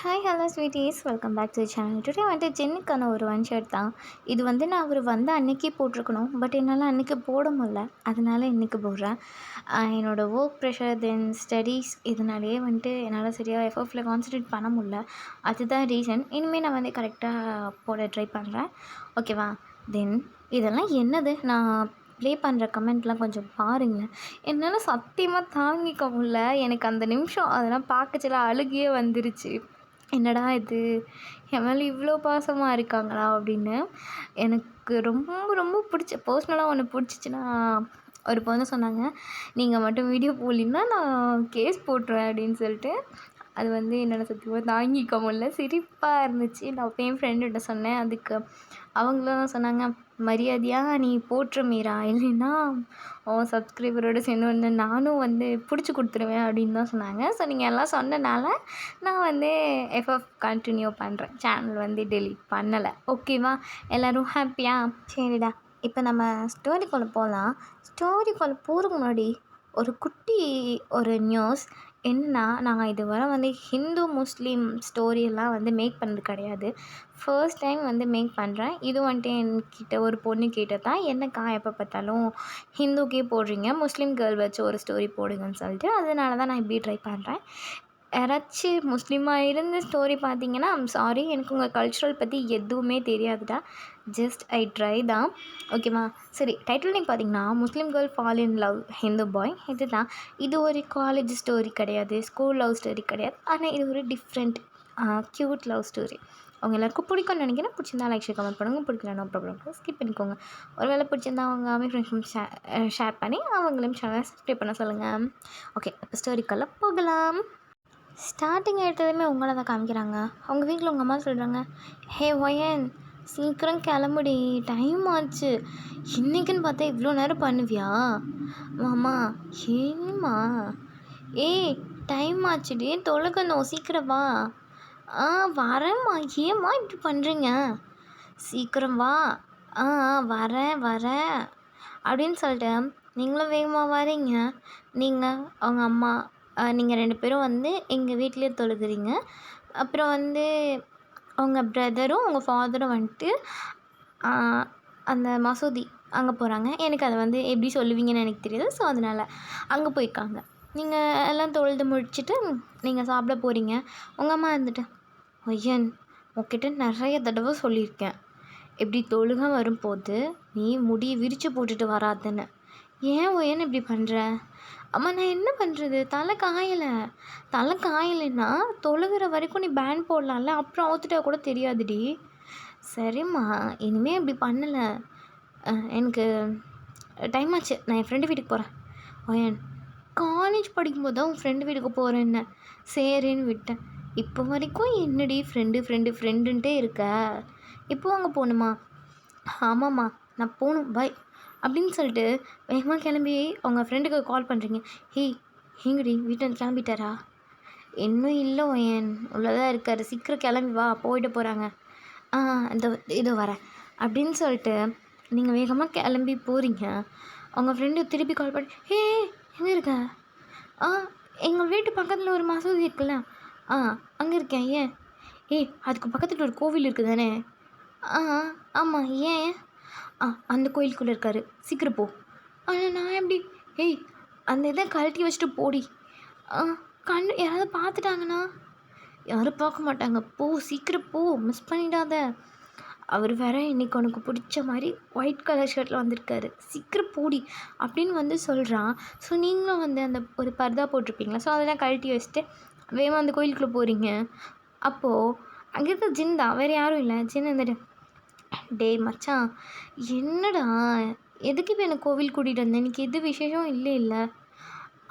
Hi hello sweeties, welcome back to channel. Today வந்துட்டு ஜென்னுக்கான ஒரு ஒன் ஷர்ட் தான். இது வந்து நான் அவர் வந்த அன்னைக்கே போட்டிருக்கணும். பட் என்னால் அன்றைக்கி போட முடில. அதனால இன்றைக்கி போடுறேன். என்னோடய ஒர்க் ப்ரெஷர் தென் ஸ்டடீஸ் இதனாலேயே வந்துட்டு என்னால் சரியாக எஃப்எஃப்பில் கான்சன்ட்ரேட் பண்ண முடில. அதுதான் ரீசன். இனிமேல் நான் வந்து கரெக்டாக போட ட்ரை பண்ணுறேன். ஓகேவா? தென் இதெல்லாம் என்னது, நான் ப்ளே பண்ணுற கமெண்ட்லாம் கொஞ்சம் பாருங்களேன். என்னால் சத்தியமாக தாங்கிக்க முடில. எனக்கு அந்த நிமிஷம் அதெல்லாம் பார்க்கச்சில அழுகையே வந்துருச்சு. என்னடா இது, என் மேலே இவ்வளோ பாசமாக இருக்காங்களா அப்படின்னு. எனக்கு ரொம்ப ரொம்ப பிடிச்ச பர்சனலாக ஒன்று பிடிச்சிச்சின்னா, ஒரு பொண்ணு சொன்னாங்க, நீங்கள் மட்டும் வீடியோ போடலின்னா நான் கேஸ் போட்டுருவேன் அப்படின்னு சொல்லிட்டு. அது வந்து என்னால் சத்தியமாக தாங்கிக்க முடில. சிரிப்பாக இருந்துச்சு. நான் அப்போ என் ஃப்ரெண்டுகிட்ட சொன்னேன். அதுக்கு அவங்களும் சொன்னாங்க, மரியாதையாக நீ போட்டுரு மீரா, இல்லைன்னா உன் சப்ஸ்கிரைபரோடு சேர்ந்து வந்து நானும் வந்து பிடிச்சி கொடுத்துருவேன் அப்படின்னு தான் சொன்னாங்க. ஸோ நீங்கள் எல்லாம் சொன்னனால நான் வந்து எஃப்எஃப் கண்டினியூ பண்ணுறேன். சேனல் வந்து டெலீட் பண்ணலை. ஓகேவா? எல்லோரும் ஹாப்பியா? சரிடா, இப்போ நம்ம ஸ்டோரிக்குள்ளே போகலாம். ஸ்டோரிக்குள்ளே போகிறதுக்கு முன்னாடி ஒரு குட்டி ஒரு நியூஸ். என்னன்னா, நான் இதுவரை வந்து ஹிந்து முஸ்லீம் ஸ்டோரியெல்லாம் வந்து மேக் பண்ணது கிடையாது. ஃபர்ஸ்ட் டைம் வந்து மேக் பண்ணுறேன். இது வந்துட்டு என்கிட்ட ஒரு பொண்ணு கேட்டது தான், என்னக்கா எப்போ பார்த்தாலும் ஹிந்துக்கே போடுறீங்க, முஸ்லீம் கேர்ள் வச்சு ஒரு ஸ்டோரி போடுங்கன்னு சொல்லிட்டு. அதனால தான் நான் இப்படி ட்ரை பண்ணுறேன். யாராச்சும் முஸ்லீமாக இருந்து ஸ்டோரி பார்த்தீங்கன்னா ஐம் சாரி, எனக்கு உங்கள் கல்ச்சுரல் பற்றி எதுவுமே தெரியாதுடா. ஜஸ்ட் ஐ ட்ரை தான். ஓகேவா? சரி, டைட்டில் நேம் பார்த்தீங்கன்னா Muslim girl fall in love Hindu boy. இதுதான். இது ஒரு காலேஜ் ஸ்டோரி கிடையாது, ஸ்கூல் லவ் ஸ்டோரி கிடையாது. ஆனால் இது ஒரு டிஃப்ரெண்ட் க்யூட் லவ் ஸ்டோரி. அவங்க எல்லாருக்கும் பிடிக்கும்னு நினைக்கிறேன். பிடிச்சிருந்தா லைக் ஷேர் கமெண்ட் பண்ணுங்கள். பிடிக்கல நோ ப்ராப்ளம், ஸ்கிப் பண்ணிக்கோங்க. ஒரு வேளை பிடிச்சிருந்தா அவங்க அவங்க ஃப்ரெண்ட்ஸ் ஷேர் பண்ணி அவங்களையும் சேனலை சப்ஸ்கிரைப் பண்ண சொல்லுங்கள். ஓகே, இப்போ ஸ்டோரிக்குள்ளே போகலாம். ஸ்டார்டிங் எடுத்ததுமே உங்களை தான் காமிக்கிறாங்க. அவங்க வீட்டில் உங்கள் அம்மா சொல்கிறாங்க, ஹே ஒயன், சீக்கிரம் கிளம்புடி, டைம் ஆச்சு. இன்றைக்குன்னு பார்த்தா இவ்வளோ நேரம் பண்ணுவியா? மாமா, ஏம்மா? ஏய், டைம் ஆச்சுடி, தொழுகணும், சீக்கிரம் வா. வரேம்மா. ஏம்மா இப்படி பண்ணுறீங்க? சீக்கிரம் வா. வரேன் வரேன் அப்படின்னு சொல்லிட்டு நீங்களும் வேகமாக வரீங்க. நீங்கள் அவங்க அம்மா நீங்கள் 2 பேரும் வந்து எங்கள் வீட்டிலே தொழுகிறீங்க. அப்புறம் வந்து அவங்க ப்ரதரும் உங்கள் ஃபாதரும் வந்துட்டு அந்த மசூதி அங்கே போகிறாங்க. எனக்கு அதை வந்து எப்படி சொல்லுவீங்கன்னு எனக்கு தெரியாது. ஸோ அதனால் அங்கே போயிருக்காங்க. நீங்கள் எல்லாம் தொழுது முடிச்சுட்டு நீங்கள் சாப்பிட போகிறீங்க. உங்கள் அம்மா இருந்துட்டு, ஒய்யன், உன்கிட்ட நிறைய தடவை சொல்லியிருக்கேன், இப்படி தொழுக வரும்போது நீ முடியை விரித்து போட்டுட்டு வராதுன்னு. ஏன் ஒயன் இப்படி பண்ணுற? அம்மா, நான் என்ன பண்ணுறது, தலை காயலைன்னா தொழுகிற வரைக்கும் நீ பேன் போடலாம்ல, அப்புறம் அவுத்துட்டா கூட தெரியாதுடி. சரிம்மா, இனிமேல் இப்படி பண்ணலை. எனக்கு டைம் ஆச்சு, நான் என் ஃப்ரெண்டு வீட்டுக்கு போகிறேன். ஒயன், காலேஜ் படிக்கும்போது தான் உன் ஃப்ரெண்டு வீட்டுக்கு போகிறேன்னு சரின்னு விட்டேன். இப்போ வரைக்கும் என்னடி ஃப்ரெண்டுன்ட்டே இருக்க? இப்போ அங்கே போகணுமா? ஆமாம்மா, நான் போகணும், பாய் அப்படின்னு சொல்லிட்டு வேகமாக கிளம்பி அவங்க ஃப்ரெண்டுக்கு கால் பண்ணுறீங்க. ஹேய், எங்கடி வீட்டில் கிளம்பிட்டாரா? இன்னும் இல்லை ஒயன், உள்ளதான் இருக்கார், சீக்கிரம் கிளம்பி வா, போயிட்டு போகிறாங்க. இதோ வரேன் அப்படின்னு சொல்லிட்டு நீங்கள் வேகமாக கிளம்பி போகிறீங்க. அவங்க ஃப்ரெண்டு திருப்பி கால் பண்ணி, ஹே, எங்கே இருக்க? எங்கள் வீட்டு பக்கத்தில் ஒரு மசூதி இருக்குல்ல, அங்கே இருக்கேன். ஏன்? அதுக்கு பக்கத்தில் ஒரு கோவில் இருக்குது தானே? ஆமாம், ஏன்? அந்த கோயிலுக்குள்ளே இருக்காரு, சீக்கிரம் போ. ஆனால் நான் எப்படி? அந்த இதை கழட்டி வச்சுட்டு போடி. யாராவது பார்த்துட்டாங்கன்னா? யாரும் பார்க்க மாட்டாங்க, போ, சீக்கிரம் போ, மிஸ் பண்ணிடாத. அவர் வேற இன்றைக்கி உனக்கு பிடிச்ச மாதிரி ஒயிட் கலர் ஷர்ட்டில் வந்திருக்காரு, சீக்கிரம் போடி அப்படின்னு வந்து சொல்கிறான். ஸோ நீங்களும் வந்து அந்த ஒரு பர்தா போட்டிருப்பீங்களா, ஸோ அதெல்லாம் கழட்டி வச்சுட்டு வேகமாக அந்த கோயிலுக்குள்ளே போகிறீங்க. அப்போது அங்கே இருக்க ஜின் தான், வேறு யாரும் இல்லை. ஜின் வந்துட்டு, டேய் மச்சான், என்னடா எதுக்கு இப்போ என்னை கோவில் கூட்டிகிட்டு வந்தேன், இன்றைக்கி எது விசேஷம் இல்லை?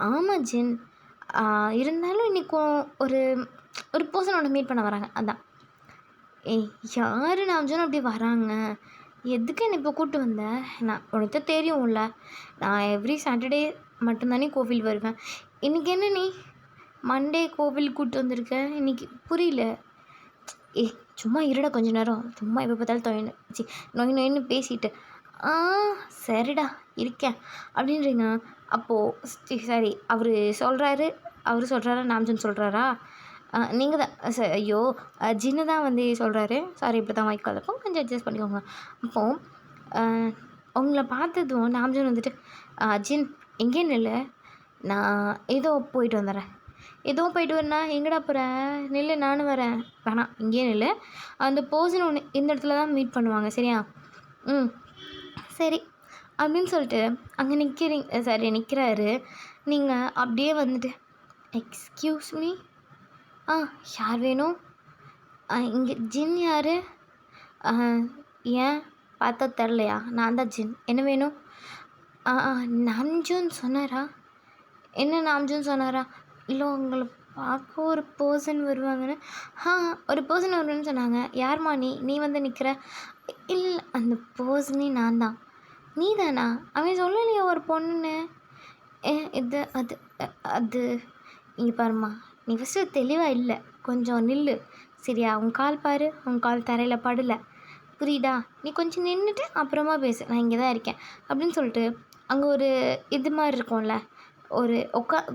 ஆமாம் ஜின், இருந்தாலும் இன்றைக்கி ஒரு ஒரு பர்சனோட மீட் பண்ண வராங்க, அதான். யார் நாம்ஜன் அப்படி வராங்க? எதுக்கு என்னை இப்போ கூப்பிட்டு வந்தேன்? நான் உனக்கு தெரியும்ல, நான் எவ்ரி சாட்டர்டே மட்டும்தானே கோவில் வருவேன். இன்றைக்கி என்ன நீ மண்டே கோவில் கூப்பிட்டு வந்திருக்க? இன்றைக்கி புரியல. சும்மா இருடா கொஞ்ச நேரம், சும்மா எப்போ பார்த்தாலும் நொயின்னு பேசிட்டு. சரிடா இருக்கேன் அப்படின்றீங்க. அப்போது சரி, அவர் சொல்கிறாரா நாம்ஜன் சொல்கிறாரா? நீங்கள் தான் ஐயோ ஜின்னு தான் வந்து சொல்கிறாரு. சாரி இப்படி தான் வாய்க்கால் இருக்கும், கொஞ்சம் அட்ஜஸ்ட் பண்ணிக்கோங்க. அப்போது உங்களை பார்த்ததும் நாம்ஜன் வந்துட்டு ஜின் எங்கே நில்லு, நான் ஏதோ போயிட்டு வந்துடுறேன். ஏதோ போயிட்டு வரேன்னா எங்கடா போகிற, நில்லு நானும் வரேன். வேணாம் இங்கேயே நில்லு, அந்த பர்சன் ஒன்று இந்த இடத்துல தான் மீட் பண்ணுவாங்க சரியா? சரி அப்படின்னு சொல்லிட்டு அங்கே நிற்கிறாரு. நீங்கள் அப்படியே வந்துட்டு எக்ஸ்கியூஸ் மீ, யார் வேணும்? இங்கே ஜின் யார்? ஏன் பார்த்தா தெரிலையா? நான் தான் ஜின், என்ன வேணும்? நாம்ஜூன் சொன்னாரா? என்ன நாம்ஜூன் சொன்னாரா? இல்லை உங்களை பார்க்க ஒரு பர்சன் வருவாங்கன்னு. ஒரு பர்சன் வருவான்னு சொன்னாங்க. யார்மா நீ வந்து நிற்கிற? இல்லை அந்த பர்சனே நான் தான். நீ தானா? அவன் சொல்லலையா ஒரு பொண்ணுன்னு? இது அது அது இங்கே பாருமா, நீ ஃபஸ்ட்டு தெளிவாக இல்லை, கொஞ்சம் நில்லு சரியா? உன் கால் பாரு, உன் கால் தரையில் படலை, புரியுதா? நீ கொஞ்சம் நின்றுட்டு அப்புறமா பேசு, நான் இங்கே தான் இருக்கேன் அப்படின்னு சொல்லிட்டு அங்கே ஒரு இது மாதிரி இருக்கும்ல, ஒரு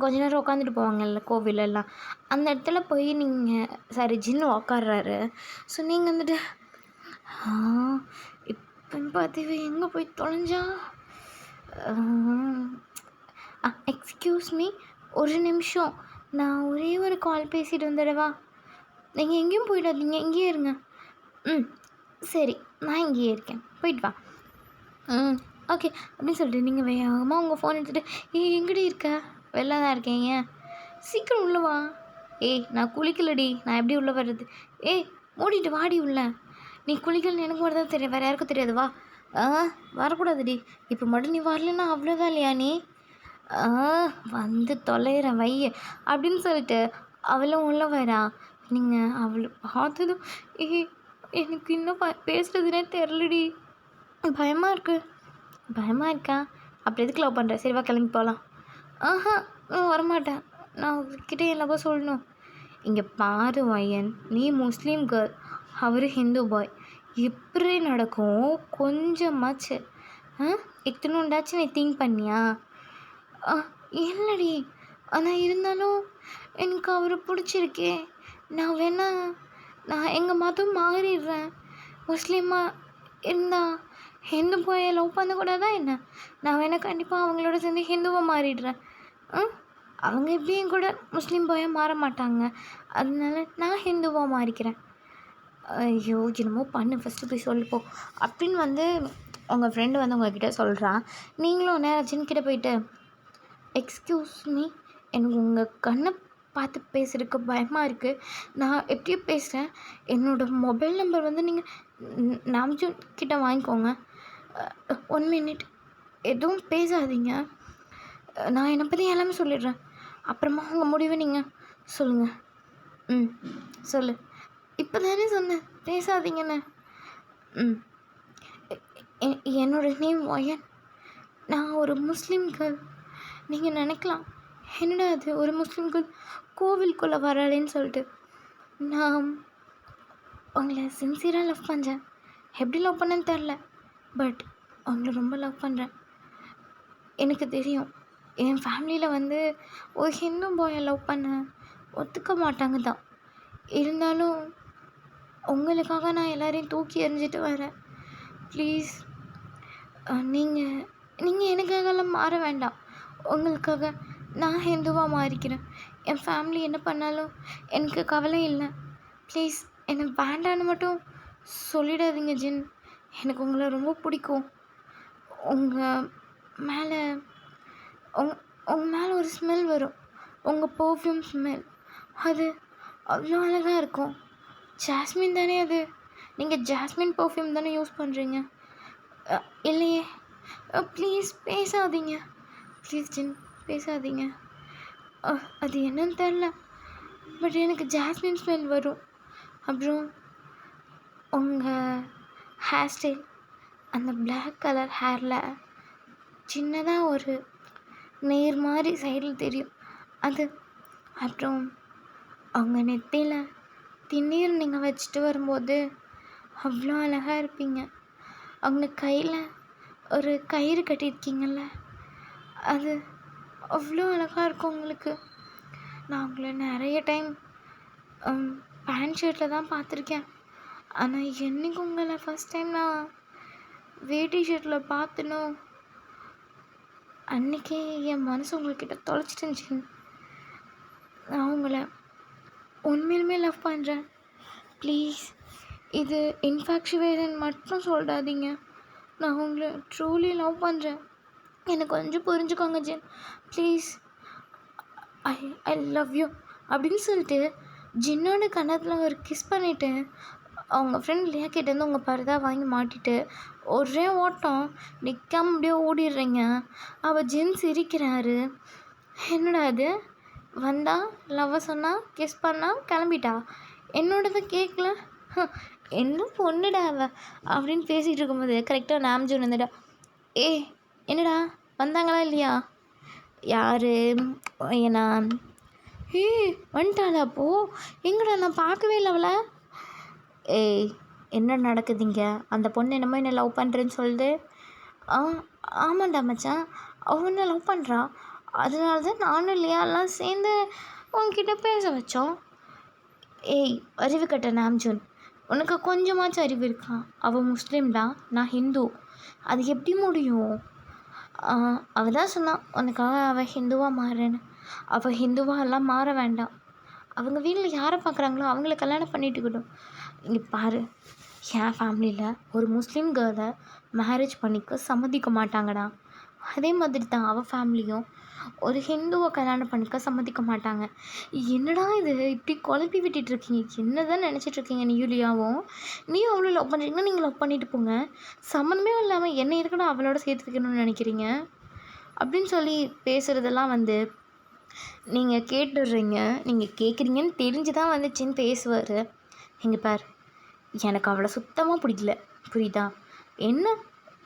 கொஞ்ச நேரம் உட்காந்துட்டு போவாங்கல்ல கோவிலெல்லாம், அந்த இடத்துல போய் நீங்கள் ஜின்னு உக்காடுறாரு. ஸோ நீங்கள் வந்துட்டு இப்போ பார்த்து எங்கே போய் தொலைஞ்சா? எக்ஸ்கியூஸ் மீ, ஒரு நிமிஷம், நான் ஒரே ஒரு கால் பேசிட்டு வந்துடவா? நீங்கள் எங்கேயும் போயிடாதீங்க, இங்கேயே இருங்க. சரி நான் இங்கேயே இருக்கேன், போயிட்டு வா. ஓகே அப்படின்னு சொல்லிட்டு நீங்கள் வேகமாக உங்கள் ஃபோன் எடுத்துகிட்டு எங்கடி இருக்க? வெளில தான் இருக்கேங்க, சீக்கிரம் உள்ளே வா. நான் குளிக்கலடி, நான் எப்படி உள்ளே வர்றது? மூடிட்டு வாடி உள்ள. நீ குளிக்கலன்னு எனக்கு மட்டும் தான் தெரியும், வேறு யாருக்கும் தெரியாது, வா. வரக்கூடாதுடி, இப்போ மட்டும் நீ வரலன்னா அவ்வளோதான் இல்லையா? நீ வந்து தொலைகிறேன் வைய அப்படின்னு சொல்லிட்டு அவளும் உள்ள வரா. நீங்கள் அவளை பார்த்ததும் எனக்கு இன்னும் பேசுகிறதுனே தெரிலடி, பயமாக இருக்கா? அப்படி எதுக்கு லவ் பண்ணுறேன்? சரிவா கிளம்பி போகலாம். நான் வரமாட்டேன், நான் உங்ககிட்ட என் லவ்வை சொல்லணும். இங்கே பாரு வையன், நீ முஸ்லீம் கேர்ள், அவர் ஹிந்து பாய், எப்படி நடக்கும் கொஞ்சமாச்சு? இத்தனோண்டாச்சும் நீ திங்க் பண்ணியா? இல்லடி, ஆனால் இருந்தாலும் எனக்கு அவரை பிடிச்சிருக்கே. நான் எங்கள் மதம் மாறிடுறேன், முஸ்லீமாக இருந்தால் ஹிந்து பாயை லவ் பண்ணக்கூடாதா என்ன? நான் கண்டிப்பாக அவங்களோட சேர்ந்து ஹிந்துவாக மாறிடுறேன். அவங்க எப்படியும் கூட முஸ்லீம் பாயாக மாற மாட்டாங்க, அதனால நான் ஹிந்துவாக மாறிக்கிறேன். ஐயோ என்னமோ பண்ணு, ஃபஸ்ட்டு போய் சொல்லிப்போ அப்படின்னு வந்து உங்கள் ஃப்ரெண்டு வந்து உங்கள்கிட்ட சொல்கிறான். நீங்களும் நேரம் ஜின்கிட்ட போயிட்டு எக்ஸ்கியூஸ் மீ, எனக்கு உங்கள் கண்ணை பார்த்து பேசுகிறதுக்கு பயமாக இருக்குது, நான் எப்படியோ பேசுகிறேன், என்னோடய மொபைல் நம்பர் வந்து நீங்கள் நாம்ஜூன் கிட்ட வாங்கிக்கோங்க. 1 மினிட், எதுவும் பேசாதீங்க, நான் என்னை பற்றி எல்லாமே சொல்லிடுறேன், அப்புறமா உங்கள் முடிவை நீங்கள் சொல்லுங்கள். சொல்லு. இப்போ தானே சொன்னேன் பேசாதீங்கன்னு. என்னோட நேம் வயன், நான் ஒரு முஸ்லீம் கேர்ள். நீங்கள் நினைக்கலாம் என்னடா அது ஒரு முஸ்லீம் கேர்ள் கோவிலுக்குள்ளே வராளேன்னு சொல்லிட்டு. நான் உங்களை சின்சியராக லவ் பண்ணுறேன், எப்படி லவ் பண்ணேன்னு தெரில, பட் உங்களை ரொம்ப லவ் பண்ணுறேன். எனக்கு தெரியும் என் ஃபேமிலியில் வந்து ஒரு ஹிந்து பாயை லவ் பண்ண ஒத்துக்க மாட்டாங்க தான், இருந்தாலும் உங்களுக்காக நான் எல்லோரையும் தூக்கி எறிஞ்சிட்டு வரேன். ப்ளீஸ் நீங்கள் எனக்காகலாம் மாற வேண்டாம், உங்களுக்காக நான் ஹிந்துவாக மாறிக்கிறேன். என் ஃபேமிலி என்ன பண்ணாலும் எனக்கு கவலை இல்லை. ப்ளீஸ் என்னை வேண்டான்னு மட்டும் சொல்லிடாதீங்க ஜின், எனக்கு உங்களை ரொம்ப பிடிக்கும். உங்கள் மேலே ஒரு ஸ்மெல் வரும், உங்கள் பர்ஃப்யூம் ஸ்மெல், அது அவ்வளோ அழகாக இருக்கும். ஜாஸ்மின் தானே அது? நீங்கள் ஜாஸ்மின் பர்ஃப்யூம் தானே யூஸ் பண்ணுறீங்க? இல்லையே. ப்ளீஸ் பேசாதீங்க, ப்ளீஸ் ஜின் பேசாதீங்க. அது என்னன்னு தெரில, பட் எனக்கு ஜாஸ்மின் ஸ்மெல் வரும். அப்புறம் உங்கள் ஹேர் ஸ்டைல், அந்த பிளாக் கலர் ஹேரில் சின்னதாக ஒரு நேர் மாதிரி சைடில் தெரியும் அது. அப்புறம் அவங்க நெத்தியில் திண்ணீர் நீங்கள் வச்சுட்டு வரும்போது அவ்வளோ அழகாக இருப்பீங்க. அவங்க கையில் ஒரு கயிறு கட்டியிருக்கீங்கள்ல, அது அவ்வளோ அழகாக இருக்கும் உங்களுக்கு. நான் உங்களை நிறைய டைம் பேண்ட் ஷர்ட்டில் தான் பார்த்துருக்கேன். ஆனால் என்றைக்கு உங்களை ஃபஸ்ட் டைம் நான் வேட்டி ஷர்ட்டில் பார்த்தனோ அன்றைக்கே என் மனசு உங்கள்கிட்ட தொலைச்சிட்டு நான் உங்களை உண்மையிலுமே லவ் பண்ணுறேன். ப்ளீஸ் இது இன்ஃபேக்சுவேஷன் மட்டும் சொல்லாதீங்க. நான் உங்களை ட்ரூலி லவ் பண்ணுறேன். எனக்கு கொஞ்சம் புரிஞ்சுக்கோங்க Jen, please. I I love you அப்படின்னு சொல்லிட்டு ஜின்னோட கன்னத்தில் ஒரு கிஸ் பண்ணிவிட்டு அவங்க ஃப்ரெண்ட் லியா கிட்டேருந்து உங்கள் பரதா வாங்கி மாட்டிட்டு ஒரே ஓட்டம் நிற்காம அப்படியே ஓடிடுறீங்க. அவள் ஜின் சிரிக்கிறாரு. என்னடா அது, வந்தா லவ்வை சொன்னா கிஸ் பண்ணா கிளம்பிட்டா, என்னோடது கேட்கல, என்ன பொண்ணுடா அவ அப்படின்னு பேசிகிட்டு இருக்கும்போது கரெக்டாக நாம்ஜூன் வந்துட்டா. ஏய் என்னடா வந்தாங்களா இல்லையா? யார் ஏன்னா வந்துட்டாளா? அப்போது எங்கடா நான் பார்க்கவே இல்லை அவளை. ஏய் என்ன நடக்குதுங்க? அந்த பொண்ணு என்னமோ என்ன லவ் பண்ணுறேன்னு சொல்லுது. ஆமாண்டா மச்சான், அவன் என்ன லவ் பண்ணுறா. அதனால தான் நானும் இல்லையாலாம் சேர்ந்து உங்ககிட்ட பேச வச்சோம். ஏய் அறிவு கட்ட நாம்ஜூன், உனக்கு கொஞ்சமாச்சும் அறிவு இருக்கா? அவள் முஸ்லீம் தான், நான் ஹிந்து, அது எப்படி முடியும்? அவள் தான் சொன்னான் உனக்காக அவள் ஹிந்துவாக மாறுறேன்னு. அவள் ஹிந்துவாக மாற வேண்டாம். அவங்க வீட்டில் யாரை பார்க்குறாங்களோ அவங்கள கல்யாணம் பண்ணிட்டுக்கிட்டோம். இங்கே பாரு, என் ஃபேமிலியில் ஒரு முஸ்லீம் கேர்ளை மேரேஜ் பண்ணிக்க சம்மதிக்க மாட்டாங்கடா. அதே மாதிரி தான் அவள் ஃபேமிலியும் ஒரு ஹிந்துவை கல்யாணம் பண்ணிக்க சம்மதிக்க மாட்டாங்க. என்னடா இது இப்படி குழப்பி விட்டுட்ருக்கீங்க? என்ன தான் நினச்சிட்ருக்கீங்க நீ யூலியாவும்? நீயும் அவ்வளோ லவ் பண்ணுறீங்கன்னா நீங்கள் லவ் பண்ணிட்டு போங்க. சம்மந்தமே இல்லாமல் என்ன இருக்கணும் அவளோட சேர்த்து வைக்கணும்னு நினைக்கிறீங்க அப்படின்னு சொல்லி பேசுகிறதெல்லாம் நீங்கள் கேட்டுடுறீங்க. நீங்கள் கேட்குறீங்கன்னு தெரிஞ்சு தான் வந்துச்சின்னு பேசுவார். இங்கே பார், எனக்கு அவளை சுத்தமாக பிடிக்கல, புரியுதா? என்ன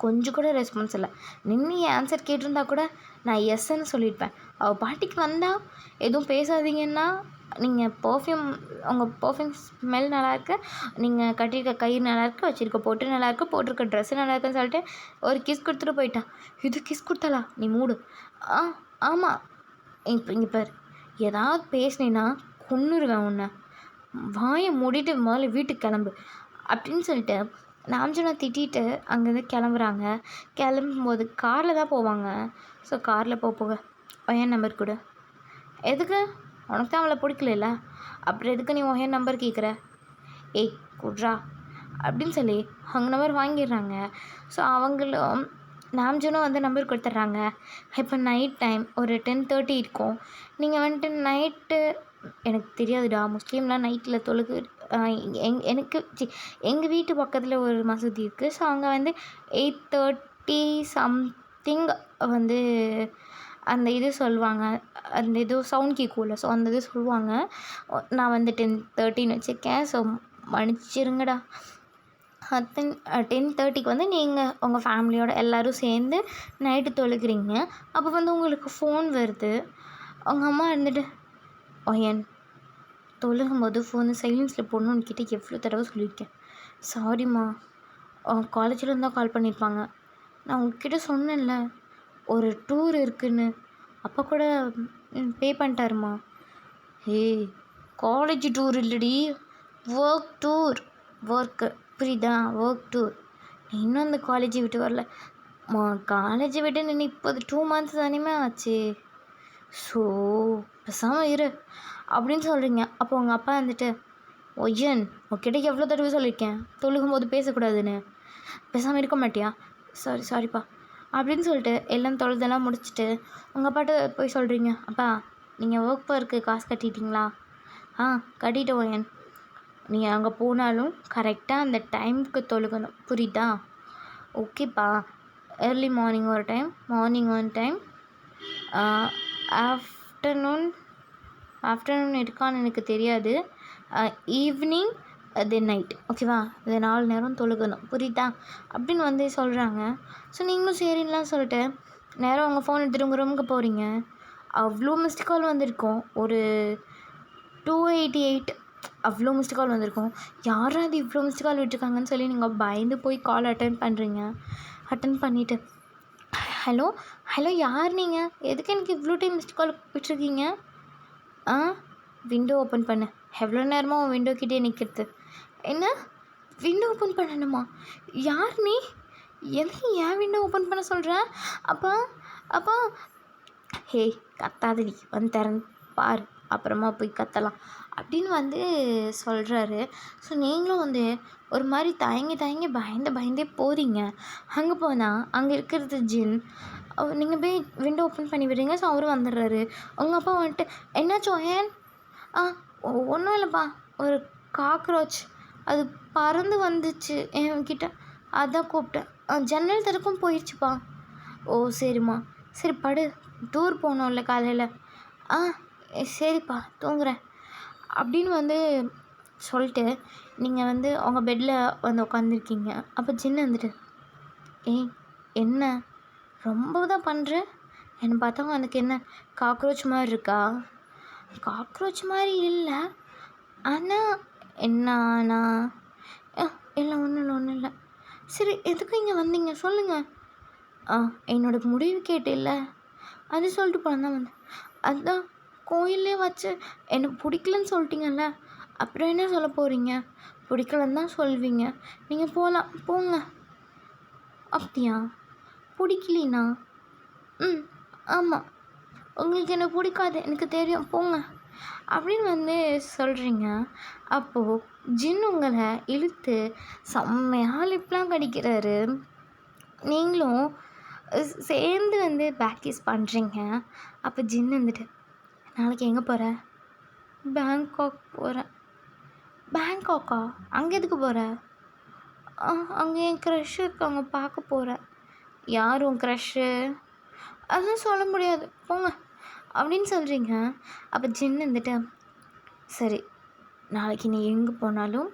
கொஞ்சம் கூட ரெஸ்பான்ஸ் இல்லை. நின்று என் ஆன்சர் கேட்டிருந்தா கூட நான் எஸ்ன்னு சொல்லியிருப்பேன். அவள் பாட்டிக்கு வந்தால் எதுவும் பேசாதீங்கன்னா, நீங்கள் உங்கள் பர்ஃப்யூம் ஸ்மெல் நல்லாயிருக்கு, நீங்கள் கட்டியிருக்க கயிறு நல்லாயிருக்கு, வச்சுருக்க பொட்டு நல்லாயிருக்கு, போட்டிருக்க ட்ரெஸ்ஸு நல்லாயிருக்குன்னு சொல்லிட்டு ஒரு கிஸ் கொடுத்துட்டு போயிட்டா. இது கிஸ் கொடுத்தாளா? நீ மூடு. ஆமாம். இங்கே பார், ஏதாவது பேசினேன்னா கொன்னுருவேன் உன்னை. வாயை மூடிட்டு முதல்ல வீட்டுக்கு கிளம்பு அப்படின்னு சொல்லிட்டு நாம்ஜூனை திட்டிட்டு அங்கேருந்து கிளம்புறாங்க. கிளம்பும்போது காரில் தான் போவாங்க. ஸோ காரில் போக ஒயன் நம்பர் கொடு. எதுக்கு? உனக்கு தான் அவளை பிடிக்கல, அப்புறம் எதுக்கு நீ ஒயன் நம்பர் கேட்குற? ஏய் குட்ரா அப்படின்னு சொல்லி அவங்க நம்பர் வாங்கிடுறாங்க. ஸோ அவங்களும் நாம்ஜூனும் நம்பர் கொடுத்துட்றாங்க. இப்போ நைட் டைம் ஒரு 10:30 இருக்கும். நீங்கள் நைட்டு எனக்கு தெரியாதுடா, முஸ்லீம்லாம் நைட்டில் எங்கள் வீட்டு பக்கத்தில் ஒரு மசூதி இருக்குது. ஸோ அங்கே 8:30 சம்திங் அந்த இது சொல்லுவாங்க, அந்த இது சவுண்ட் கேட்கும்ல, ஸோ அந்த இது சொல்லுவாங்க. நான் 10:30 வச்சுருக்கேன். ஸோ மன்னிச்சிருங்கடா. 10:30க்கு நீங்கள் உங்கள் ஃபேமிலியோட எல்லோரும் சேர்ந்து நைட்டு தொழுகிறீங்க. அப்போ உங்களுக்கு ஃபோன் வருது. உங்கள் அம்மா இருந்துட்டு, ஒயன் தொழுகும்போது ஃபோனு சைலன்ஸில் போடணுன்னு கிட்டே எவ்வளோ தடவை சொல்லியிருக்கேன். சாரிம்மா, காலேஜில் இருந்தால் கால் பண்ணியிருப்பாங்க. நான் உங்ககிட்ட சொன்னேன்ல ஒரு டூர் இருக்குதுன்னு, அப்போ கூட பே பண்ணிட்டாருமா. ஏய் காலேஜ் டூர் இல்லடி, ஒர்க் டூர். ஒர்க்கு புரியுதா? Work tour. இன்னும் அந்த காலேஜை விட்டு வரல. காலேஜை விட்டு நின்று இப்போது 2 months தானேமே ஆச்சு. ஸோ பேசாமல் இரு அப்படின்னு சொல்கிறீங்க. அப்போ உங்கள் அப்பா ஒய்யன் உங்ககிட்ட எவ்வளோ தடவை சொல்லியிருக்கேன் தொழுகும்போது பேசக்கூடாதுன்னு, பேசாமல் இருக்க மாட்டியா? சாரிப்பா அப்படின்னு சொல்லிட்டு எல்லாம் தொழுதெல்லாம் முடிச்சுட்டு உங்கள் அப்பாட்ட போய் சொல்கிறீங்க, அப்பா நீங்கள் ஒர்க் ஒர்க்கு காசு கட்டிட்டீங்களா? கட்டிட்டோம் ஒயன். நீங்கள் அங்கே போனாலும் கரெக்டாக அந்த டைமுக்கு தொழுகணும், புரியுதா? ஓகேப்பா. ஏர்லி மார்னிங் ஒரு time, morning one time, afternoon இருக்கான்னு எனக்கு தெரியாது, ஈவினிங் தென் நைட், ஓகேவா? இது 4 நேரம் தொழுகணும், புரியுதா? அப்படின்னு சொல்கிறாங்க. ஸோ நீங்களும் சரின்லாம் சொல்லிட்டு நேரம் உங்கள் ஃபோன் எடுத்துகிட்டு உங்கள் ரூமுக்கு போகிறீங்க. அவ்வளோ மிஸ்டு கால் வந்திருக்கும், ஒரு 288 அவ்வளோ மிஸ்டு கால் வந்திருக்கும். யாரும் அது இவ்வளோ மிஸ்டு கால் விட்டுருக்காங்கன்னு சொல்லி நீங்கள் பயந்து போய் கால் அட்டன் பண்ணுறீங்க. அட்டன் பண்ணிவிட்டு ஹலோ யார் நீங்கள்? எதுக்கு எனக்கு இவ்வளோ டைம் மிஸ்டு கால் விட்டுருக்கீங்க? விண்டோ ஓப்பன் பண்ணு. எவ்வளோ நேரமாக உன் விண்டோ கிட்டே நிற்கிறது. என்ன விண்டோ ஓப்பன் பண்ணணுமா? யார் நீ? எதுக்கு ஏன் விண்டோ ஓப்பன் பண்ண சொல்கிற? அப்பா அப்பா ஹே கத்தாதடி, வந்து திறந்து பாரு, அப்புறமா போய் கத்தலாம் அப்படின்னு வந்து சொல்கிறாரு. ஸோ நீங்களும் வந்து ஒரு மாதிரி தயங்கி பயந்தே போகிறீங்க. அங்கே போனால் அங்கே இருக்கிறது ஜின். நீங்கள் போய் விண்டோ ஓப்பன் பண்ணி விடுறீங்க. ஸோ அவரும் வந்துடுறாரு. உங்கள் அப்பா வந்துட்டு என்னாச்சும் ஏன்? ஒன்றும் இல்லைப்பா, ஒரு காக்ரோச் அது பறந்து வந்துச்சு என்கிட்ட, அதான் கூப்பிட்டேன். ஜன்னல் திறக்கும் போயிடுச்சுப்பா. ஓ சரிம்மா, சரி படு, டூர் போனோம்ல காலையில். சரிப்பா தூங்குறேன் அப்படின்னு வந்து சொல்லிட்டு நீங்கள் வந்து உங்கள் பெட்டில் வந்து உட்காந்துருக்கீங்க. அப்போ ஜின்னு வந்துட்டு, ஏய் என்ன ரொம்ப தான் பண்ணுற? என்னை பார்த்தா அதுக்கு என்ன காக்ரோச் மாதிரி இருக்கா? காக்ரோச் மாதிரி இல்லை, ஆனால் என்ன ஆனால் இல்லை ஒன்றும் இல்லை. சரி எதுக்கு இங்கே வந்தீங்க சொல்லுங்கள். என்னோட முடிவு கேட்டு இல்லை, அது சொல்லிட்டு போனால் தான் வந்தேன். அதுதான் கோயிலே வச்சு எனக்கு பிடிக்கலன்னு சொல்லிட்டீங்கல்ல, அப்புறம் என்ன சொல்ல போகிறீங்க? பிடிக்கலன்னு தான் சொல்வீங்க. நீங்கள் போகலாம், போங்க. அப்படியா? பிடிக்கலினா? ஆமாம், உங்களுக்கு என்ன பிடிக்காது எனக்கு தெரியும், போங்க அப்படின்னு வந்து சொல்கிறீங்க. அப்போது ஜின் உங்களை இழுத்து செம்மையாக லிப்லாம் கடிக்கிறாரு. நீங்களும் சேர்ந்து வந்து பேக்கீஸ் பண்ணுறீங்க. அப்போ ஜின் வந்துட்டு, நாளைக்கு எங்கே போகிற? பேங்காக் போகிறேன். பேங்காக்கா? அங்கே எதுக்கு போகிற? அங்கே என் க்ரஷ் இருக்காங்க, பார்க்க போகிறேன். யார் உன் க்ரஷ்ஷு? அதெல்லாம் சொல்ல முடியாது, போங்க அப்படின்னு சொல்கிறீங்க. அப்போ ஜின் வந்துட்டு, சரி நாளைக்கு நீ எங்கே போனாலும்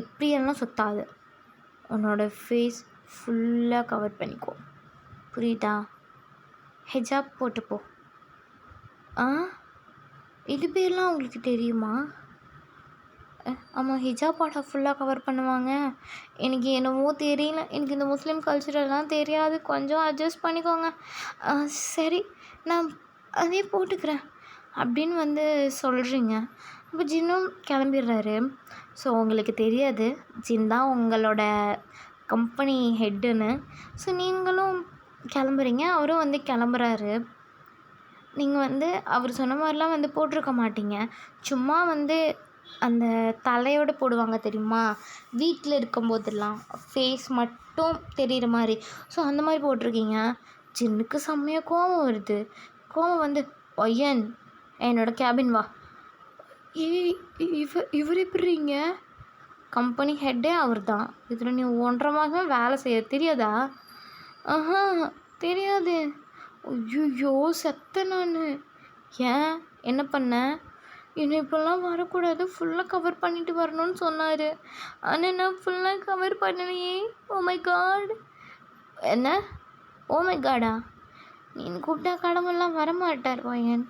இப்படியெல்லாம் சுற்றாது, உன்னோட ஃபேஸ் ஃபுல்லாக கவர் பண்ணிக்கோ, புரியுதா? ஹிஜாப் போட்டுப்போ. இது பேர்லாம் உங்களுக்கு தெரியுமா? ஆமாம், ஹிஜாப் போட்டா ஃபுல்லாக கவர் பண்ணுவாங்க. எனக்கு என்னவோ தெரியல, எனக்கு இந்த முஸ்லீம் கல்ச்சரெல்லாம் தெரியாது, கொஞ்சம் அட்ஜஸ்ட் பண்ணிக்கோங்க. சரி நான் அதே போட்டுக்கிறேன் அப்படின்னு வந்து சொல்கிறீங்க. அப்போ ஜின்னும் கிளம்பிடுறாரு. ஸோ உங்களுக்கு தெரியாது ஜின் தான் உங்களோட கம்பெனி ஹெட்டுன்னு. ஸோ நீங்களும் கிளம்புறீங்க, அவரும் வந்து கிளம்புறாரு. நீங்கள் வந்து அவர் சொன்ன மாதிரிலாம் வந்து போட்டிருக்க மாட்டீங்க, சும்மா வந்து அந்த தலையோடு போடுவாங்க தெரியுமா, வீட்டில் இருக்கும்போதெல்லாம் ஃபேஸ் மட்டும் தெரிகிற மாதிரி. ஸோ அந்த மாதிரி போட்டிருக்கீங்க. ஜின்னுக்கு செம்மையாக கோவம் வருது. கோவம் வந்து, ஒய்யன் என்னோடய கேபின் வா. இவர் எப்படிங்க? கம்பெனி ஹெட்டே அவர் தான். இதில் நீ 1.5 மாதம் வேலை செய்ய தெரியாதா? தெரியாது. ஐயோ செத்த நான். ஏன் என்ன பண்ண? என்னை இப்போல்லாம் வரக்கூடாது, ஃபுல்லாக கவர் பண்ணிட்டு வரணும்னு சொன்னார். ஆனால் நான் ஃபுல்லாக கவர் பண்ணலையே. Oh my god. என்ன ஓ மை காடா? நீ கூப்பிட்டா கடவுள்லாம் வரமாட்டார் பையன்,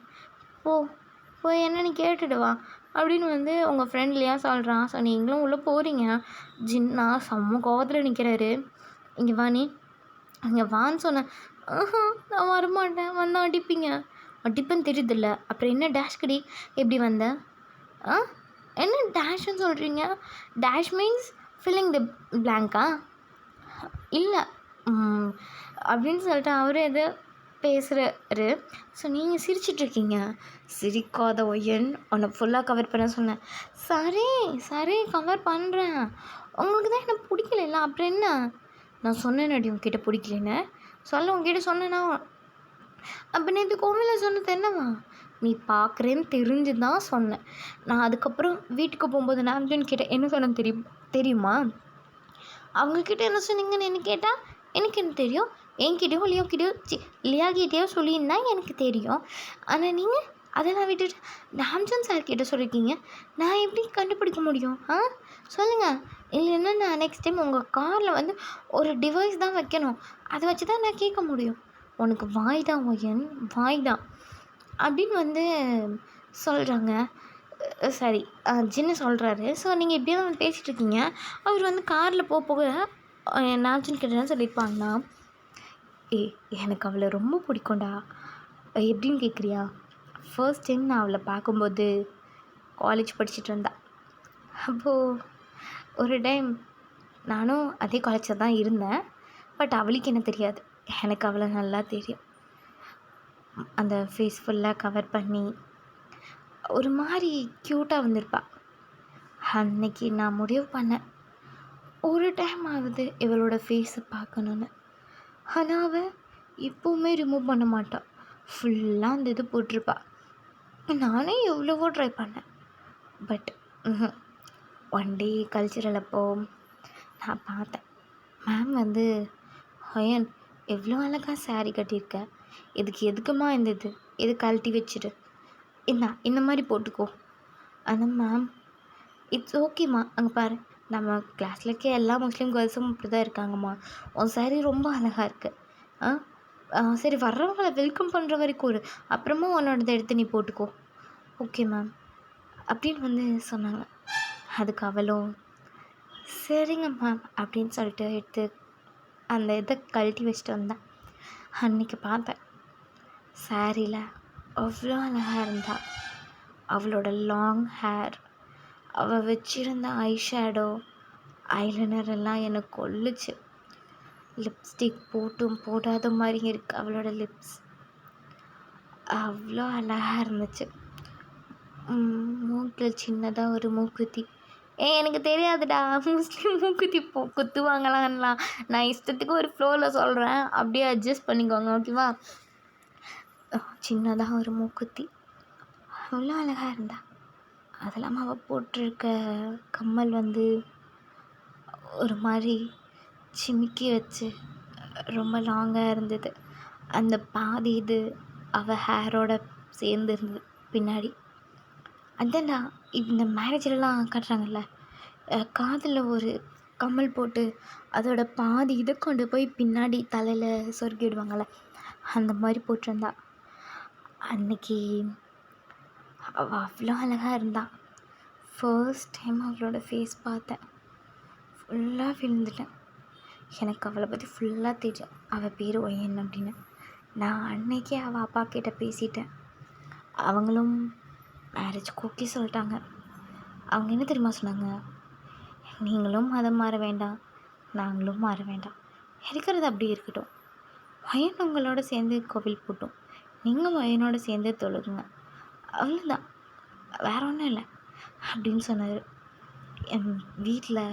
போய் என்னன்னு கேட்டுடுவா அப்படின்னு வந்து உங்கள் ஃப்ரெண்ட்லியாக சொல்கிறான். ஸோ நீங்களும் உள்ளே போகிறீங்க. ஜின்னா செம்ம கோவத்தில் நிற்கிறாரு. இங்கே வா, நீ இங்கே வான்னு சொன்னேன். நான் வரமாட்டேன், வந்தால் அடிப்பீங்க. அடிப்பேன்னு தெரியுதில்ல, அப்புறம் என்ன டேஷ் கடி எப்படி வந்த? என்ன டேஷ்ன்னு சொல்கிறீங்க? டேஷ் மீன்ஸ் ஃபில்லிங் த பிளாங்கா? இல்லை அப்படின்னு சொல்லிட்டு அவரு எது பேசுகிறாரு. ஸோ நீங்கள் சிரிச்சிட்ருக்கீங்க. சிரிக்காத ஒய்யன், உன்னை ஃபுல்லாக கவர் பண்ண சொன்னேன். சரி கவர் பண்ணுறேன். உங்களுக்கு தான் என்ன பிடிக்கல, அப்புறம் என்ன? நான் சொன்னேன்டி உங்ககிட்ட பிடிக்கலன்னு உங்ககிட்ட சொன்னேன்னா, அப்போ நேற்று கோவிலில் சொன்னது என்னவா? நீ பார்க்குறேன்னு தெரிஞ்சு தான் சொன்னேன். நான் அதுக்கப்புறம் வீட்டுக்கு போகும்போது நாம்ஜன் கிட்ட என்ன சொன்னேன்னு தெரியுமா? அவங்கக்கிட்ட என்ன சொன்னீங்கன்னு என்ன கேட்டால் எனக்கு என்ன தெரியும்? என்கிட்டயோ லியாக்கிட்டேயோ சொல்லியிருந்தா எனக்கு தெரியும். ஆனால் நீங்கள் அதெல்லாம் விட்டுட்டு நாம்ஜன் சார்கிட்ட சொல்லியிருக்கீங்க. நான் எப்படி கண்டுபிடிக்க முடியும்? சொல்லுங்கள். இல்லைன்னா நான் நெக்ஸ்ட் டைம் உங்கள் காரில் வந்து ஒரு டிவைஸ் தான் வைக்கணும், அதை வச்சு தான் நான் கேட்க முடியும். உனக்கு வாய் தான் ஒயன், வாய் தான் அப்படின்னு வந்து சொல்கிறாங்க. சரி ஜின்னு சொல்கிறாரு. ஸோ நீங்கள் இப்படியே தான் வந்து பேசிகிட்ருக்கீங்க. அவர் வந்து காரில் போக நாம்ஜன் கிட்ட தான் சொல்லியிருப்பாங்கன்னா, எனக்கு அவளை ரொம்ப பிடிக்கும்டா. எப்படின்னு கேட்குறியா? ஃபர்ஸ்ட் டைம் நான் அவளை பார்க்கும்போது காலேஜ் படிச்சுட்டு இருந்தா. அப்போது ஒரு டைம் நானும் அதே காலேஜில் தான் இருந்தேன். பட் அவளுக்கு என்ன தெரியாது, எனக்கு அவளை நல்லா தெரியும். அந்த ஃபேஸ் ஃபுல்லாக கவர் பண்ணி ஒரு மாதிரி க்யூட்டாக வந்திருப்பாள். அன்னைக்கு நான் முடிவு பண்ணேன், ஒரு டைம் ஆகுது இவளோட ஃபேஸை பார்க்கணுன்னு. ஆனால் அவள் எப்போவுமே ரிமூவ் பண்ண மாட்டாள், ஃபுல்லாக அந்த இது போட்டிருப்பா. நானே எவ்வளவோ ட்ரை பண்ணேன். பட் ஒன் டே கல்ச்சுரல் அப்போது நான் பார்த்தேன், மேம் வந்து ஹயன் எவ்வளோ அழகாக சாரீ கட்டியிருக்க, எதுக்குமா இந்த இது கழட்டி வச்சுட்டு இந்த மாதிரி போட்டுக்கோ. ஆனால் மேம் இட்ஸ் ஓகேம்மா, அங்கே பாரு நம்ம கிளாஸில் இருக்க எல்லா முஸ்லீம் கேர்ள்ஸும் இப்படி தான் இருக்காங்கம்மா, உன் சாரீ ரொம்ப அழகாக இருக்குது. சரி வர்றவங்களை வெல்கம் பண்ணுற வரைக்கும் ஒரு அப்புறமா உன்னோடதை எடுத்து நீ போட்டுக்கோ. ஓகே மேம் அப்படின்னு வந்து சொன்னாங்க. அதுக்கு அவளும் சரிங்க மேம் அப்படின்னு சொல்லிட்டு எடுத்து அந்த இதை கழட்டி வச்சுட்டு வந்தேன். அன்றைக்கி பார்த்தேன் சாரியில் அவ்வளோ அழகாக இருந்தா. அவளோட லாங் ஹேர், அவள் வச்சிருந்த ஐ ஷேடோ, ஐலைனர் எல்லாம் எனக்கு கொல்லுச்சு. லிப்ஸ்டிக் போட்டும் போடாத மாதிரி இருக்குது அவளோட லிப்ஸ், அவ்வளோ அழகாக இருந்துச்சு. மூக்கில் சின்னதாக ஒரு மூக்குத்தி, எனக்கு தெரியாதுடா முஸ்லீம் மூக்குத்தி குத்துவாங்களான்லாம், நான் இஷ்டத்துக்கு ஒரு ஃப்ளோவில் சொல்கிறேன், அப்படியே அட்ஜஸ்ட் பண்ணிக்கோங்க ஓகேவா. சின்னதாக ஒரு மூக்குத்தி, அவ்வளோ அழகாக இருந்தா. அது இல்லாமல் அவள் போட்டிருக்க கம்மல் வந்து ஒரு மாதிரி சிமிக்கி வச்சு ரொம்ப லாங்காக இருந்தது. அந்த பாதி இது அவள் ஹேரோட சேர்ந்து இருந்தது பின்னாடி. அதான்டா இந்த மேரேஜ்லலாம் காட்டுறாங்கல்ல, காதில் ஒரு கம்மல் போட்டு அதோட பாதி இதை கொண்டு போய் பின்னாடி தலையில் சொருகிடுவாங்கள்ல, அந்த மாதிரி போட்டிருந்தா. அன்னைக்கு அவள் அவ்வளோ அழகாக இருந்தா. ஃபர்ஸ்ட் டைம் அவளோட ஃபேஸ் பார்த்தேன், ஃபுல்லாக விழுந்துட்டேன். எனக்கு அவளை பற்றி ஃபுல்லாக தெரியும், அவள் பேர் ஒயன் அப்படின்னு. நான் அன்னைக்கே அவள் அப்பா கிட்ட பேசிட்டேன். அவங்களும் மேரேஜ்க்கு ஓகே சொல்லிட்டாங்க. அவங்க என்ன தெரியுமா சொன்னாங்க, நீங்களும் மதம் மாற வேண்டாம், நாங்களும் மாற வேண்டாம், இருக்கிறது அப்படி இருக்கட்டும். ஒயன் உங்களோட சேர்ந்து கோவில் போட்டோம், நீங்கள் ஒயனோட சேர்ந்து தொழுகுங்க, அவ்வளோதான், வேற ஒன்றும் இல்லை அப்படின்னு சொன்னார். என் வீட்டில்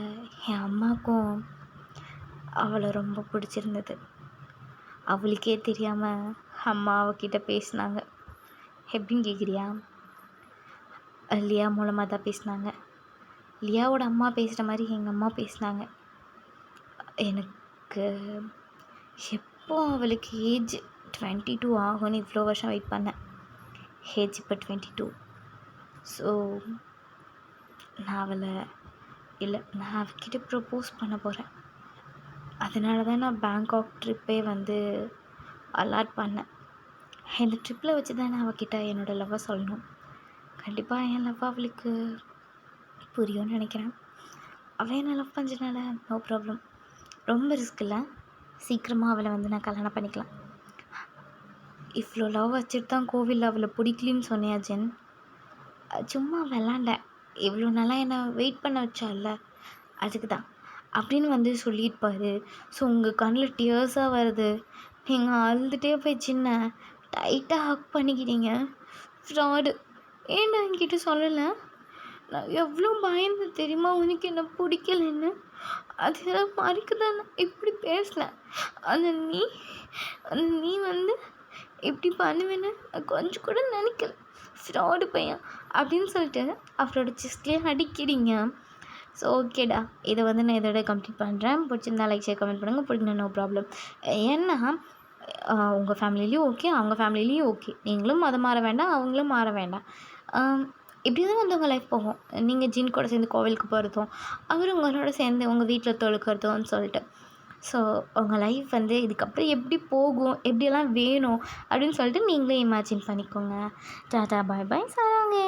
என் அம்மாவுக்கும் அவளை ரொம்ப பிடிச்சிருந்தது. அவளுக்கே தெரியாமல் அம்மா அவகிட்ட பேசினாங்க. எப்படின்னு கேட்குறியா, லியா மூலமாக தான் பேசினாங்க. லியாவோட அம்மா பேசுகிற மாதிரி எங்கள் அம்மா பேசினாங்க. எனக்கு எப்போ அவளுக்கு ஏஜ் 22 ஆகும்னு இவ்வளோ வருஷம் வெயிட் பண்ணேன். ஏஜ் இப்போ 22. ஸோ நான் அவகிட்ட ப்ரப்போஸ் பண்ண போகிறேன். அதனால தான் நான் பேங்காக் ட்ரிப்பே வந்து அலாட் பண்ணேன். இந்த ட்ரிப்பில் வச்சு தான் நான் அவகிட்ட என்னோடய லவ்வை சொல்லணும். கண்டிப்பாக என் லவ் அவளுக்கு புரியும்னு நினைக்கிறேன். அவள் என்ன லவ் பண்ணுறதுனால நோ ப்ராப்ளம், ரொம்ப ரிஸ்க் இல்லை, சீக்கிரமாக அவளை வந்து நான் கல்யாணம் பண்ணிக்கலாம். இவ்வளோ லவ் வச்சுட்டு தான் கோவிலில் அவளை பிடிக்கலின்னு சொன்னியா ஜென்? சும்மா விளாண்டேன், இவ்வளோ நாளா என்னை வெயிட் பண்ண வச்சால அதுக்கு தான் அப்படின்னு வந்து சொல்லியிருப்பாரு. ஸோ உங்கள் கண்ணில் டியர்ஸாக வருது, நீங்கள் அழுதுகிட்டே போய் சின்ன டைட்டாக ஹக் பண்ணிக்கிறீங்க. ஃப்ராடு, ஏன்டா என்கிட்ட சொல்லலை? நான் எவ்வளோ பயந்து தெரியுமா உனக்கு என்ன பிடிக்கலன்னு. அதெல்லாம் மறைக்க தான் நான் இப்படி பேசினேன். அந்த நீ வந்து இப்படி பண்ணுவேன்னு கொஞ்சம் கூட நினைக்கல. ஃப்ராடு பையன் அப்படின்னு சொல்லிட்டு அவரோட செஸ்ட்லேயே அடிக்கிறீங்க. ஸோ ஓகேடா, இதை வந்து நான் இதோட கம்ப்ளீட் பண்ணுறேன். பிடிச்சிருந்தா லைக் ஷேர் கமெண்ட் பண்ணுங்கள். பிடிக்கணும் நோ ப்ராப்ளம். ஏன்னா உங்கள் ஃபேமிலிலையும் ஓகே, அவங்க ஃபேமிலிலையும் ஓகே, நீங்களும் மதம் மாற வேண்டாம், அவங்களும் மாற வேண்டாம். இப்படி தான் வந்து உங்கள் லைஃப் போகும். நீங்கள் ஜின் கூட சேர்ந்து கோவிலுக்கு போகிறதும், அவர் உங்களோட சேர்ந்து உங்கள் வீட்டில் தொழுக்கிறதும்னு சொல்லிட்டு. ஸோ உங்கள் லைஃப் வந்து இதுக்கப்புறம் எப்படி போகும், எப்படியெல்லாம் வேணும் அப்படின்னு சொல்லிட்டு நீங்களே இமேஜின் பண்ணிக்கோங்க. டாடா பாய் பாய் சாராங்க.